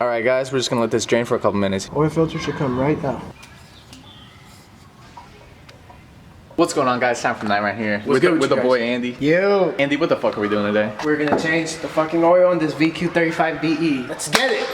Alright guys, we're just gonna let this drain for a couple minutes. Oil filter should come right out. What's going on guys? Time for Nightrun here. With the boy Andy. Yo! Andy, what the fuck are we doing today? We're gonna change the fucking oil on this VQ35 BE. Let's get it!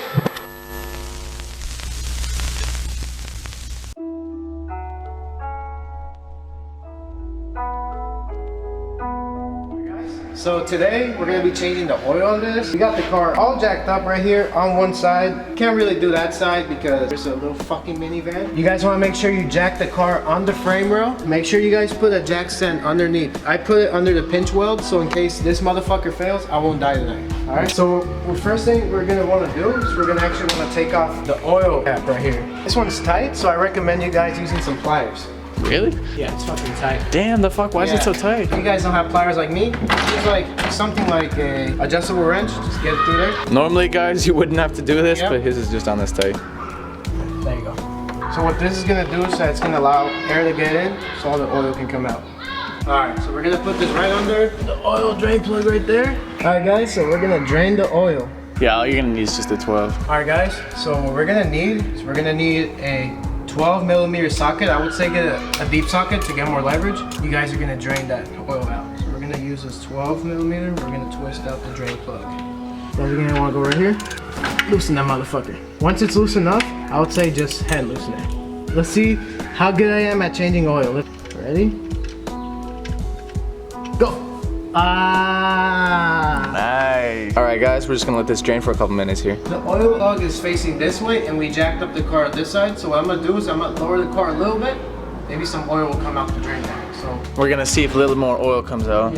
So today we're gonna be changing the oil on this. We got the car all jacked up right here on one side. Can't really do that side because there's a little fucking minivan. You guys wanna make sure you jack the car on the frame rail. Make sure you guys put a jack stand underneath. I put it under the pinch weld so in case this motherfucker fails, I won't die tonight. Alright, so the first thing we're gonna wanna do is we're gonna actually wanna take off the oil cap right here. This one's tight, so I recommend you guys using some pliers. Really? Yeah, it's fucking tight. Damn, the fuck, why is it so tight? If you guys don't have pliers like me, use like something like a adjustable wrench, just get it through there. Normally guys, you wouldn't have to do this, but his is just on this tight. There you go. So what this is gonna do is that it's gonna allow air to get in so all the oil can come out. Alright, so we're gonna put this right under the oil drain plug right there. Alright guys, so we're gonna drain the oil. Yeah, all you're gonna need is just a 12. Alright guys, so what we're gonna need is we're gonna need a 12mm socket. I would say get a deep socket to get more leverage. You guys are gonna drain that oil out. So we're gonna use this 12mm. We're gonna twist out the drain plug. Then you're gonna wanna go right here. Loosen that motherfucker. Once it's loose enough, I would say just hand loosen it. Let's see how good I am at changing oil. Ready? Go! Ah! Nice. Alright guys, we're just gonna let this drain for a couple minutes here. The oil plug is facing this way and we jacked up the car on this side. So what I'm gonna do is I'm gonna lower the car a little bit. Maybe some oil will come out the drain there. So we're gonna see if a little more oil comes out.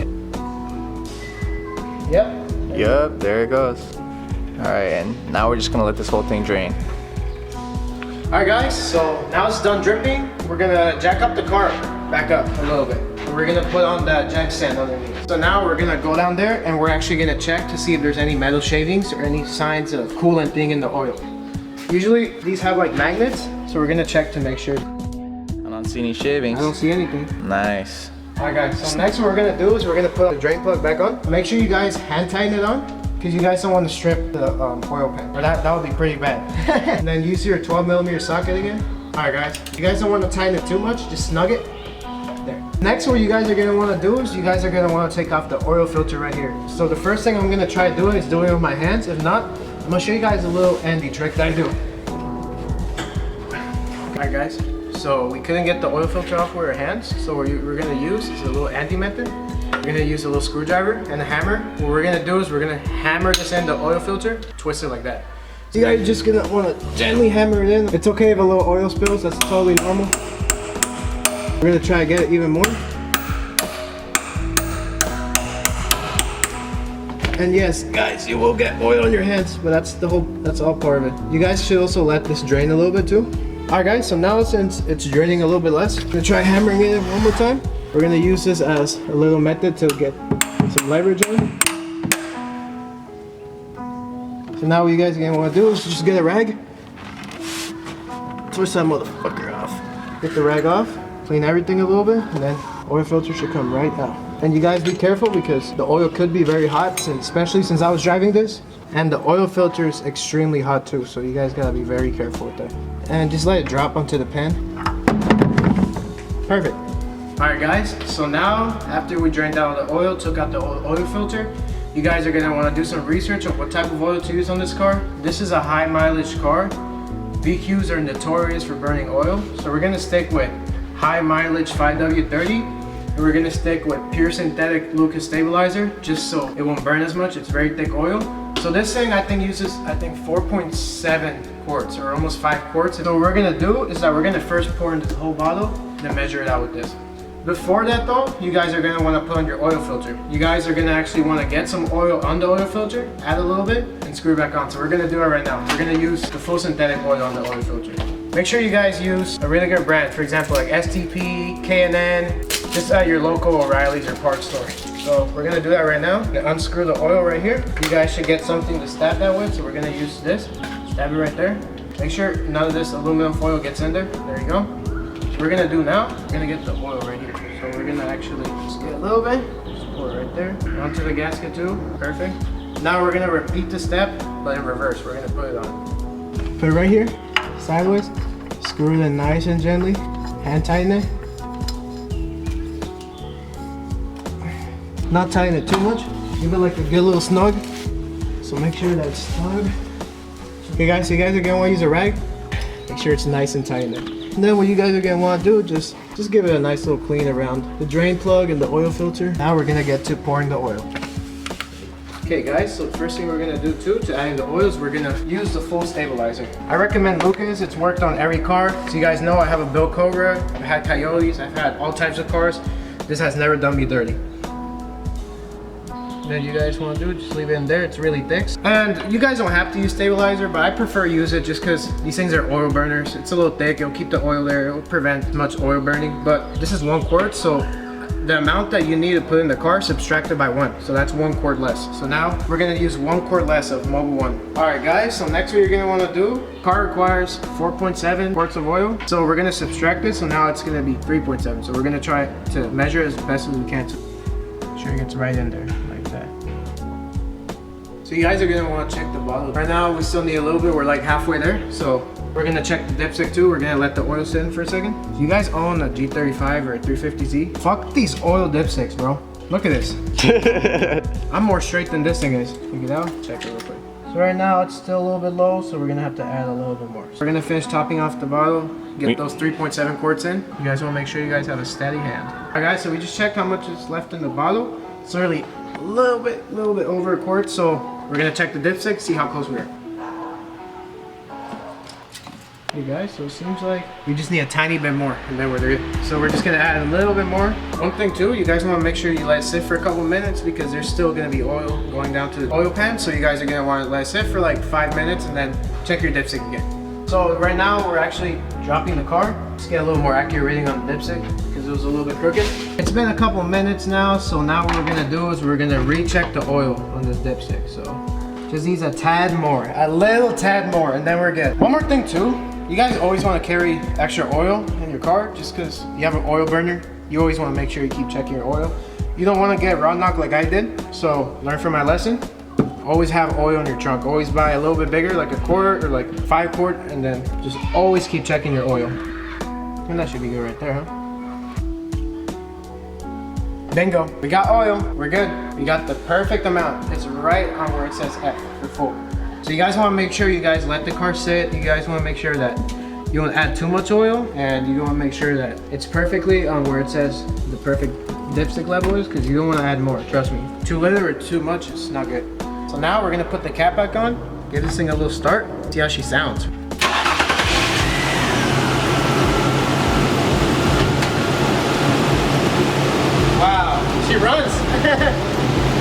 Yep, there it goes. Alright, and now we're just gonna let this whole thing drain. Alright guys, so now it's done dripping. We're gonna jack up the car back up a little bit. And we're gonna put on that jack stand underneath. So now we're gonna go down there and we're actually gonna check to see if there's any metal shavings or any signs of coolant being in the oil. Usually these have like magnets, so we're gonna check to make sure. I don't see any shavings. I don't see anything. Nice. Alright guys, so next what we're gonna do is we're gonna put the drain plug back on. Make sure you guys hand tighten it on, because you guys don't want to strip the oil pan, or that would be pretty bad. And then use your 12mm socket again. Alright guys, you guys don't want to tighten it too much, just snug it. There. Next what you guys are going to want to do is you guys are going to want to take off the oil filter right here. So the first thing I'm going to try doing is doing it with my hands. If not, I'm going to show you guys a little Andy trick that I do. Alright guys, so we couldn't get the oil filter off with our hands, so what we're going to use is a little Andy method. We're going to use a little screwdriver and a hammer. What we're going to do is we're going to hammer this in the oil filter, twist it like that. So you guys are just going to want to gently hammer it in. It's okay if a little oil spills, that's totally normal. We're gonna try to get it even more. And yes, guys, you will get oil on your hands, but that's all part of it. You guys should also let this drain a little bit too. Alright guys, so now since it's draining a little bit less, we're gonna try hammering it one more time. We're gonna use this as a little method to get some leverage on it. So now what you guys are gonna wanna do is just get a rag. Twist that motherfucker off. Get the rag off. Clean everything a little bit, and then oil filter should come right out. And you guys be careful because the oil could be very hot, especially since I was driving this. And the oil filter is extremely hot too, so you guys gotta be very careful with that. And just let it drop onto the pan. Perfect. Alright guys, so now after we drained out the oil, took out the oil filter, you guys are gonna wanna do some research on what type of oil to use on this car. This is a high mileage car. VQs are notorious for burning oil, so we're gonna stick with high mileage 5W30, and we're gonna stick with pure synthetic Lucas stabilizer just so it won't burn as much. It's very thick oil. So this thing I think uses 4.7 quarts or almost 5 quarts. So what we're gonna do is that we're gonna first pour into the whole bottle and then measure it out with this. Before that though, you guys are gonna wanna put on your oil filter. You guys are gonna actually wanna get some oil on the oil filter, add a little bit, and screw it back on. So we're gonna do it right now. We're gonna use the full synthetic oil on the oil filter. Make sure you guys use a really good brand. For example, like STP, K&N, just at your local O'Reilly's or parts store. So we're gonna do that right now. I'm gonna unscrew the oil right here. You guys should get something to stab that with. So we're gonna use this. Stab it right there. Make sure none of this aluminum foil gets in there. There you go. So we're gonna do now, we're gonna get the oil right here. So we're gonna actually just get a little bit. Just pour it right there. Onto the gasket too. Perfect. Now we're gonna repeat the step, but in reverse. We're gonna put it on. Put it right here, sideways. Screw it in nice and gently. Hand tighten it. Not tighten it too much. Give it like a good little snug. So make sure that's snug. Okay guys, so you guys are gonna wanna use a rag. Make sure it's nice and tight in there. And then what you guys are gonna wanna do, just give it a nice little clean around the drain plug and the oil filter. Now we're gonna get to pouring the oil. Okay guys, so the first thing we're gonna do too to adding the oils, we're gonna use the full stabilizer. I recommend Lucas, it's worked on every car. So you guys know I have a Bill Cobra, I've had Coyotes, I've had all types of cars. This has never done me dirty. Then you guys want to do, just leave it in there. It's really thick. And you guys don't have to use stabilizer, but I prefer use it just because these things are oil burners. It's a little thick, it'll keep the oil there, it'll prevent much oil burning. But this is 1 quart, so the amount that you need to put in the car subtracted by 1. So that's 1 quart less. So now we're gonna use 1 quart less of Mobil 1. All right guys, so next what you're gonna want to do, car requires 4.7 quarts of oil. So we're gonna subtract this, so now it's gonna be 3.7. So we're gonna try to measure as best as we can to make sure it gets right in there. So you guys are gonna want to check the bottle. Right now we still need a little bit, we're like halfway there. So we're gonna check the dipstick too. We're gonna let the oil sit in for a second. If you guys own a G35 or a 350Z, fuck these oil dipsticks, bro. Look at this. I'm more straight than this thing is. Check it out, check it real quick. So right now it's still a little bit low, so we're gonna have to add a little bit more. So we're gonna finish topping off the bottle, get those 3.7 quarts in. You guys wanna make sure you guys have a steady hand. All right guys, so we just checked how much is left in the bottle. It's really a little bit over a quart, so we're gonna check the dipstick, see how close we are. Hey guys, so it seems like we just need a tiny bit more and then we're good. So we're just gonna add a little bit more. One thing too, you guys wanna make sure you let it sit for a couple minutes because there's still gonna be oil going down to the oil pan. So you guys are gonna wanna let it sit for like 5 minutes and then check your dipstick again. So right now we're actually dropping the car. Let's get a little more accurate reading on the dipstick because it was a little bit crooked. It's been a couple minutes now, so now what we're gonna do is we're gonna recheck the oil on this dipstick. So just needs a tad more, a little tad more, and then we're good. One more thing too, you guys always wanna carry extra oil in your car just because you have an oil burner. You always wanna make sure you keep checking your oil. You don't wanna get raw knocked like I did, so learn from my lesson. Always have oil in your trunk. Always buy a little bit bigger, like a quart or like 5 quart, and then just always keep checking your oil. And that should be good right there, huh? Bingo. We got oil. We're good. We got the perfect amount. It's right on where it says F for full. So you guys want to make sure you guys let the car sit. You guys want to make sure that you don't add too much oil, and you want to make sure that it's perfectly on where it says the perfect dipstick level is, because you don't want to add more. Trust me. Too little or too much, it's not good. So now we're gonna put the cap back on, give this thing a little start, see how she sounds. Wow, she runs.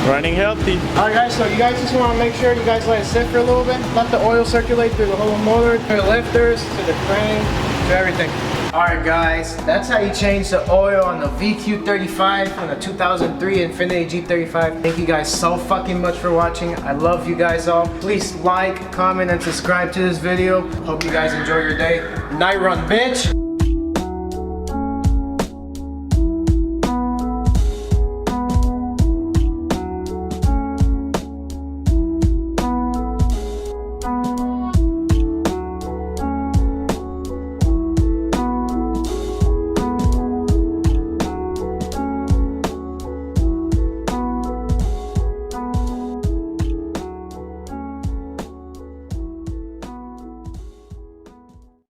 Running healthy. All right guys, so you guys just wanna make sure you guys let it sit for a little bit. Let the oil circulate through the whole motor, to the lifters, to the crane, to everything. All right guys, that's how you change the oil on the VQ35 on the 2003 Infiniti G35. Thank you guys so fucking much for watching. I love you guys all. Please like, comment, and subscribe to this video. Hope you guys enjoy your day. Night run, bitch!